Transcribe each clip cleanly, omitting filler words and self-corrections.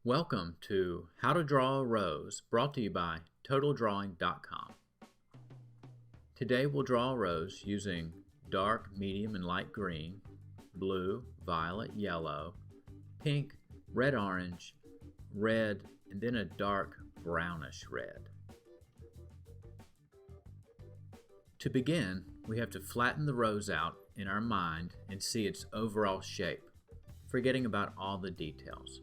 Welcome to How to Draw a Rose, brought to you by TotalDrawing.com. Today we'll draw a rose using dark, medium, and light green, blue, violet, yellow, pink, red-orange, red, and then a dark brownish red. To begin, we have to flatten the rose out in our mind and see its overall shape, forgetting about all the details.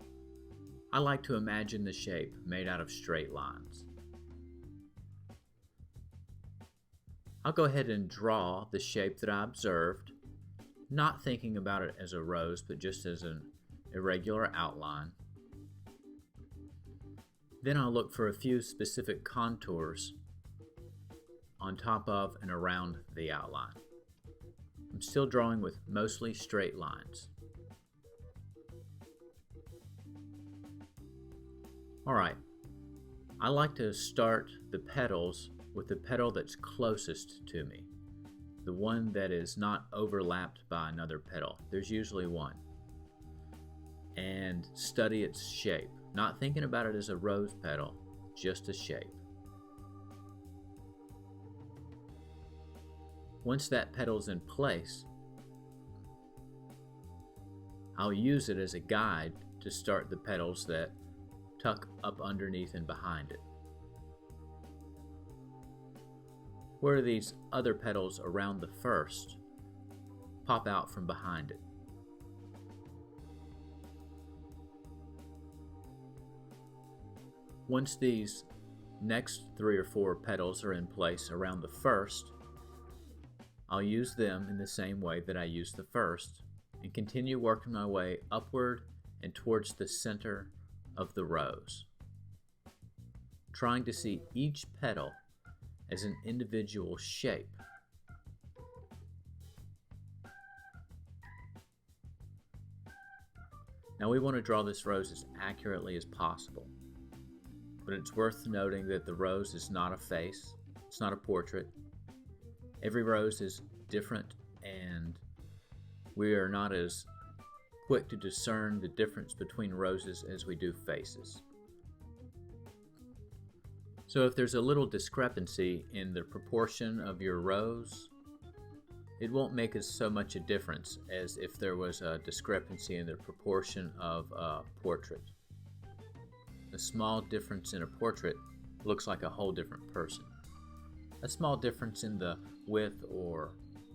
I like to imagine the shape made out of straight lines. I'll go ahead and draw the shape that I observed, not thinking about it as a rose, but just as an irregular outline. Then I'll look for a few specific contours on top of and around the outline. I'm still drawing with mostly straight lines. Alright, I like to start the petals with the petal that's closest to me, the one that is not overlapped by another petal. There's usually one. And study its shape, not thinking about it as a rose petal, just a shape. Once that petal's in place, I'll use it as a guide to start the petals that tuck up underneath and behind it. Where these other petals around the first pop out from behind it. Once these next 3 or 4 petals are in place around the first, I'll use them in the same way that I used the first and continue working my way upward and towards the center of the rose, trying to see each petal as an individual shape. Now we want to draw this rose as accurately as possible, but it's worth noting that the rose is not a face, it's not a portrait. Every rose is different, and we are not as quick to discern the difference between roses as we do faces. So if there's a little discrepancy in the proportion of your rose, it won't make us so much a difference as if there was a discrepancy in the proportion of a portrait. A small difference in a portrait looks like a whole different person. A small difference in the width or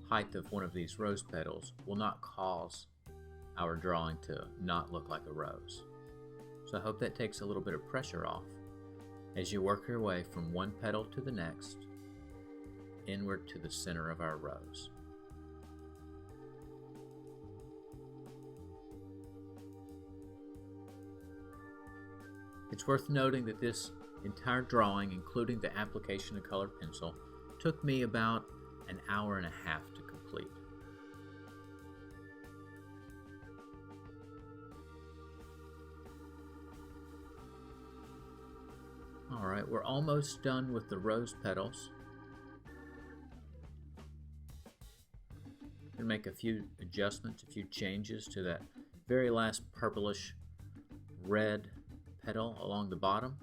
height of one of these rose petals will not cause our drawing to not look like a rose. So I hope that takes a little bit of pressure off as you work your way from one petal to the next, inward to the center of our rose. It's worth noting that this entire drawing, including the application of colored pencil, took me about an hour and a half to complete. Alright, we're almost done with the rose petals. I'm going to make a few adjustments, a few changes to that very last purplish red petal along the bottom.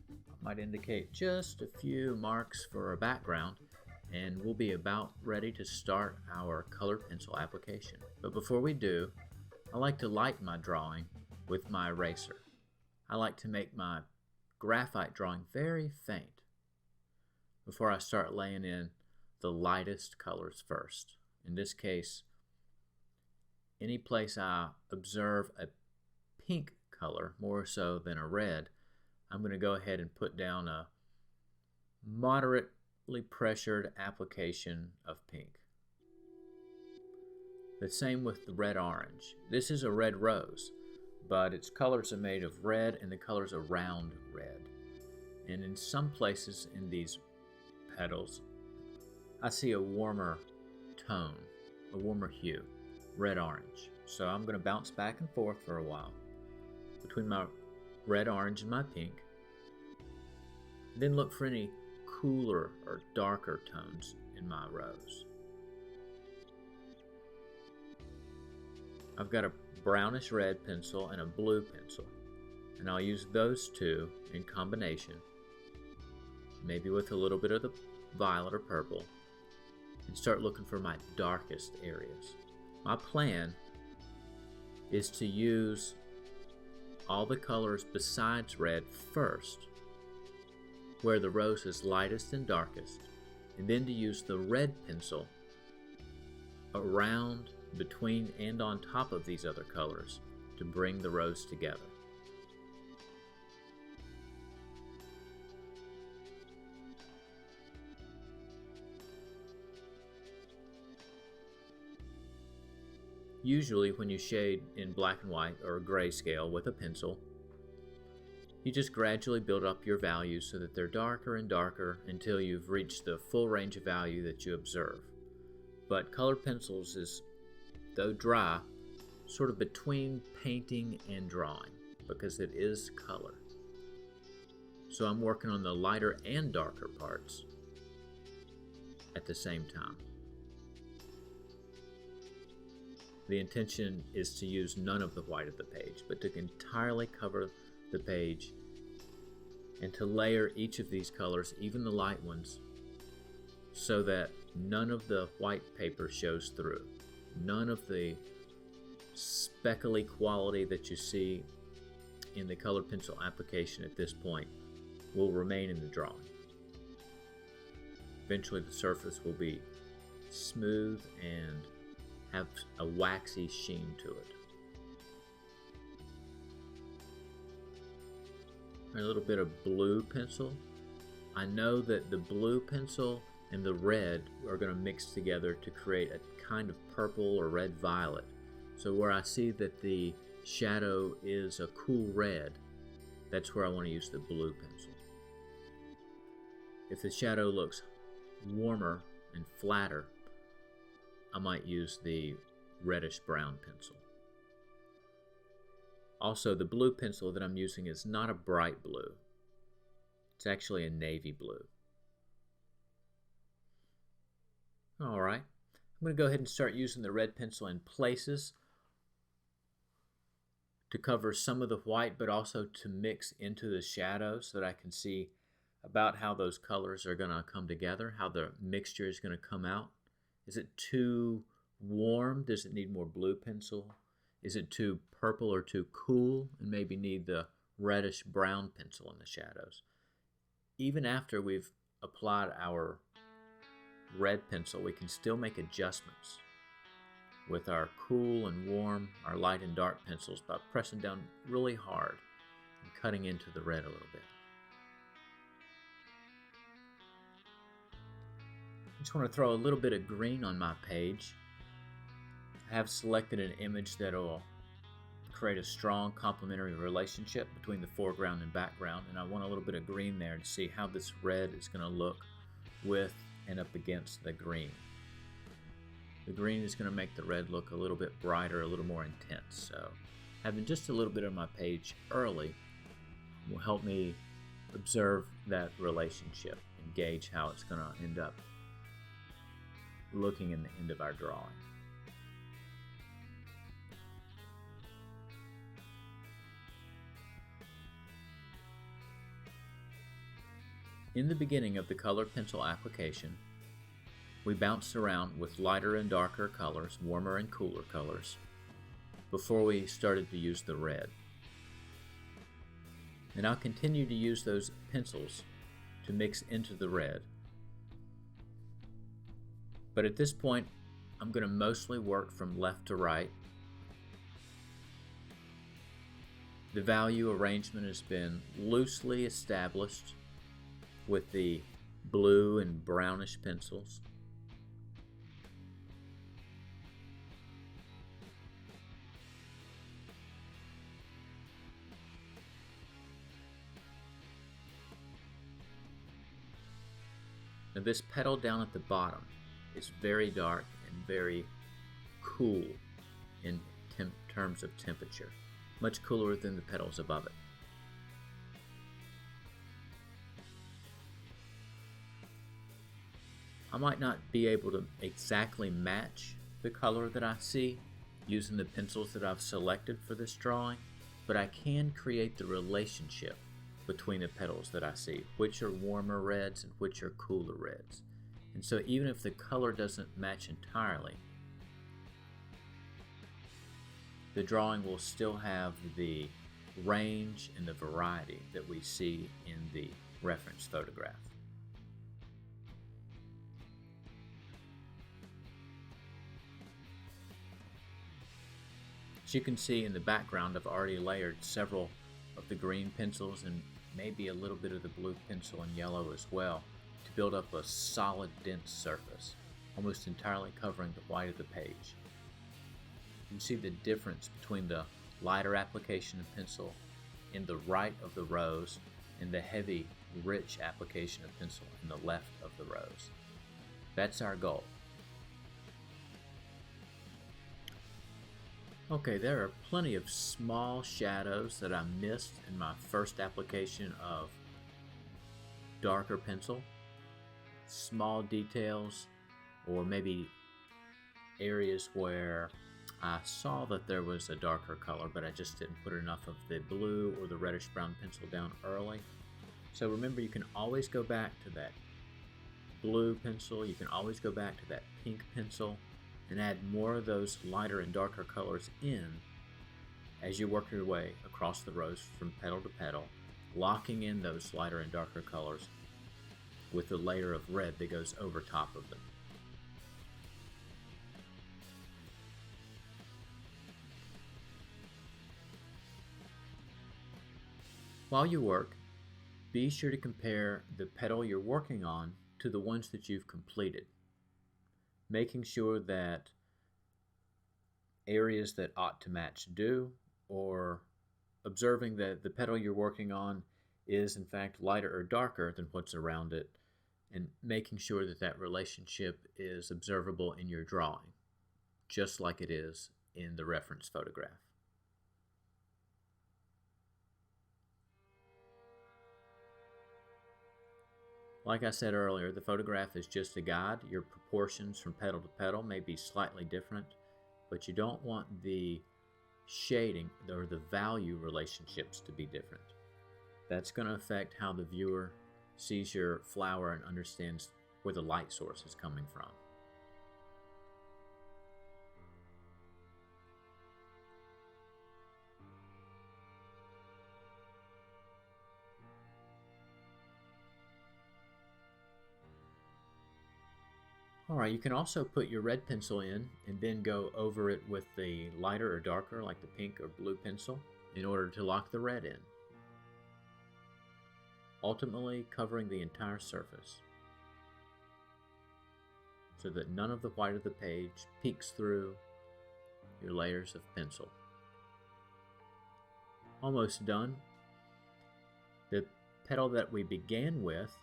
I might indicate just a few marks for a background, and we'll be about ready to start our colored pencil application. But before we do, I like to lighten my drawing with my eraser. I like to make my graphite drawing very faint before I start laying in the lightest colors first. In this case, any place I observe a pink color more so than a red, I'm going to go ahead and put down a moderately pressured application of pink. The same with the red-orange. This is a red rose, but its colors are made of red and the colors around red. And in some places in these petals, I see a warmer tone, a warmer hue, red-orange. So I'm going to bounce back and forth for a while between my red-orange and my pink. Then look for any cooler or darker tones in my rose. I've got a brownish red pencil and a blue pencil. And I'll use those two in combination, maybe with a little bit of the violet or purple, and start looking for my darkest areas. My plan is to use all the colors besides red first, where the rose is lightest and darkest, and then to use the red pencil around, between, and on top of these other colors to bring the rose together. Usually when you shade in black and white or grayscale with a pencil, you just gradually build up your values so that they're darker and darker until you've reached the full range of value that you observe. But colored pencils is, though dry, sort of between painting and drawing because it is color. So I'm working on the lighter and darker parts at the same time. The intention is to use none of the white of the page, but to entirely cover the page and to layer each of these colors, even the light ones, so that none of the white paper shows through. None of the speckly quality that you see in the colored pencil application at this point will remain in the drawing. Eventually the surface will be smooth and have a waxy sheen to it. A little bit of blue pencil. I know that the blue pencil and the red are going to mix together to create a kind of purple or red violet. So where I see that the shadow is a cool red, that's where I want to use the blue pencil. If the shadow looks warmer and flatter, I might use the reddish brown pencil. Also, the blue pencil that I'm using is not a bright blue. It's actually a navy blue. Alright, I'm going to go ahead and start using the red pencil in places to cover some of the white, but also to mix into the shadow so that I can see about how those colors are going to come together, how the mixture is going to come out. Is it too warm? Does it need more blue pencil? Is it too purple or too cool and maybe need the reddish brown pencil in the shadows? Even after we've applied our red pencil, we can still make adjustments with our cool and warm, our light and dark pencils by pressing down really hard and cutting into the red a little bit. I just want to throw a little bit of green on my page. I have selected an image that will create a strong complementary relationship between the foreground and background, and I want a little bit of green there to see how this red is going to look with and up against the green. The green is going to make the red look a little bit brighter, a little more intense. So having just a little bit of my page early will help me observe that relationship and gauge how it's going to end up looking in the end of our drawing. In the beginning of the colored pencil application, we bounced around with lighter and darker colors, warmer and cooler colors, before we started to use the red. And I'll continue to use those pencils to mix into the red. But at this point, I'm going to mostly work from left to right. The value arrangement has been loosely established with the blue and brownish pencils. Now this petal down at the bottom is very dark and very cool in terms of temperature, much cooler than the petals above it. I might not be able to exactly match the color that I see using the pencils that I've selected for this drawing, but I can create the relationship between the petals that I see, which are warmer reds and which are cooler reds. And so even if the color doesn't match entirely, the drawing will still have the range and the variety that we see in the reference photograph. As you can see in the background, I've already layered several of the green pencils and maybe a little bit of the blue pencil and yellow as well to build up a solid, dense surface, almost entirely covering the white of the page. You can see the difference between the lighter application of pencil in the right of the rose and the heavy, rich application of pencil in the left of the rose. That's our goal. Okay, there are plenty of small shadows that I missed in my first application of darker pencil. Small details, or maybe areas where I saw that there was a darker color, but I just didn't put enough of the blue or the reddish brown pencil down early. So remember, you can always go back to that blue pencil, you can always go back to that pink pencil, and add more of those lighter and darker colors in as you work your way across the rose from petal to petal, locking in those lighter and darker colors with the layer of red that goes over top of them. While you work, be sure to compare the petal you're working on to the ones that you've completed, making sure that areas that ought to match do, or observing that the petal you're working on is in fact lighter or darker than what's around it, and making sure that that relationship is observable in your drawing, just like it is in the reference photograph. Like I said earlier, the photograph is just a guide. Your proportions from petal to petal may be slightly different, but you don't want the shading or the value relationships to be different. That's going to affect how the viewer sees your flower and understands where the light source is coming from. Alright, you can also put your red pencil in and then go over it with the lighter or darker, like the pink or blue pencil, in order to lock the red in, ultimately covering the entire surface so that none of the white of the page peeks through your layers of pencil. Almost done. The petal that we began with,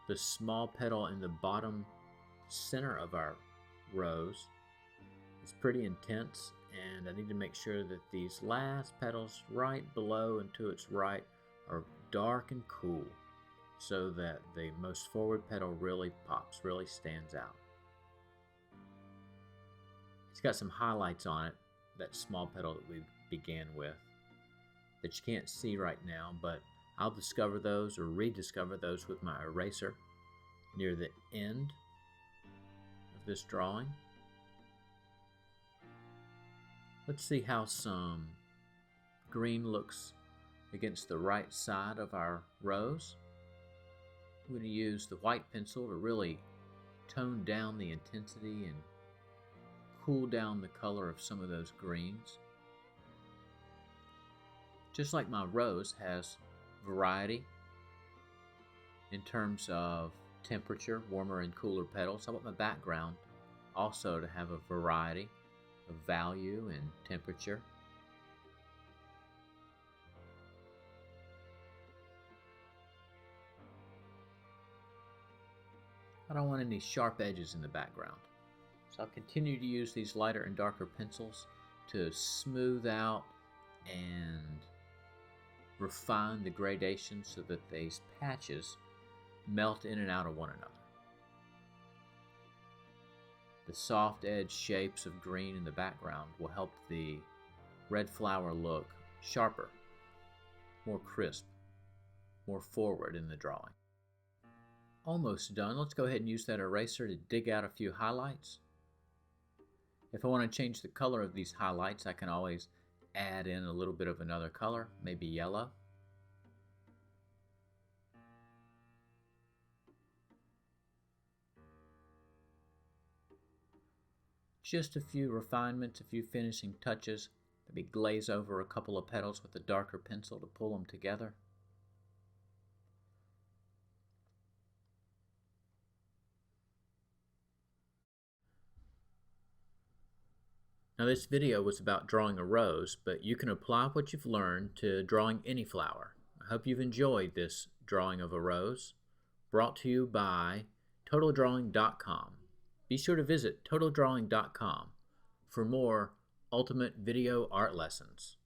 the small petal in the bottom center of our rose, is pretty intense, and I need to make sure that these last petals right below and to its right are dark and cool so that the most forward petal really pops, really stands out. It's got some highlights on it, that small petal that we began with, that you can't see right now, but I'll discover those or rediscover those with my eraser near the end of this drawing. Let's see how some green looks against the right side of our rose. I'm going to use the white pencil to really tone down the intensity and cool down the color of some of those greens. Just like my rose has variety in terms of temperature, warmer and cooler petals, I want my background also to have a variety of value and temperature. I don't want any sharp edges in the background, so I'll continue to use these lighter and darker pencils to smooth out and refine the gradation so that these patches melt in and out of one another. The soft edge shapes of green in the background will help the red flower look sharper, more crisp, more forward in the drawing. Almost done. Let's go ahead and use that eraser to dig out a few highlights. If I want to change the color of these highlights, I can always add in a little bit of another color, maybe yellow. Just a few refinements, a few finishing touches. Maybe glaze over a couple of petals with a darker pencil to pull them together. Now this video was about drawing a rose, but you can apply what you've learned to drawing any flower. I hope you've enjoyed this drawing of a rose, brought to you by TotalDrawing.com. Be sure to visit TotalDrawing.com for more ultimate video art lessons.